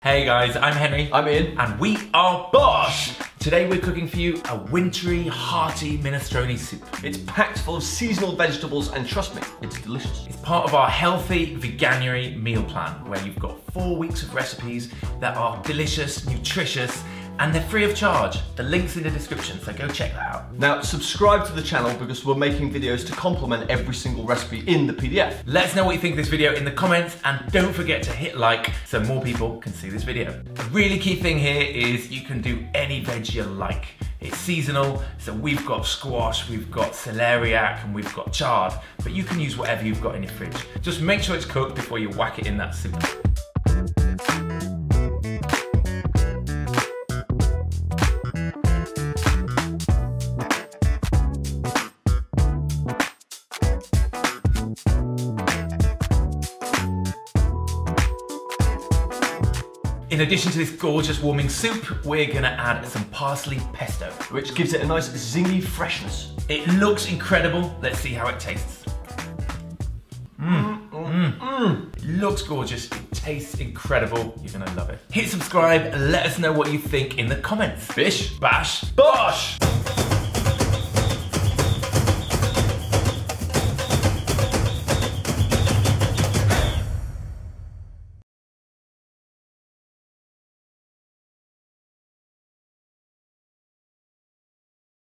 Hey guys, I'm Henry. I'm Ian. And we are BOSH. Today we're cooking for you a wintry, hearty minestrone soup. It's packed full of seasonal vegetables and trust me, it's delicious. It's part of our healthy veganuary meal plan where you've got 4 weeks of recipes that are delicious, nutritious, and they're free of charge. The link's in the description, so go check that out. Now subscribe to the channel because we're making videos to complement every single recipe in the PDF. Let us know what you think of this video in the comments, and don't forget to hit like so more people can see this video. The really key thing here is you can do any veg you like. It's seasonal, so we've got squash, we've got celeriac, and we've got chard, but you can use whatever you've got in your fridge. Just make sure it's cooked before you whack it in that soup. In addition to this gorgeous warming soup, we're gonna add some parsley pesto, which gives it a nice zingy freshness. It looks incredible. Let's see how it tastes. It looks gorgeous, it tastes incredible. You're gonna love it. Hit subscribe and let us know what you think in the comments. Bish, bash, bosh!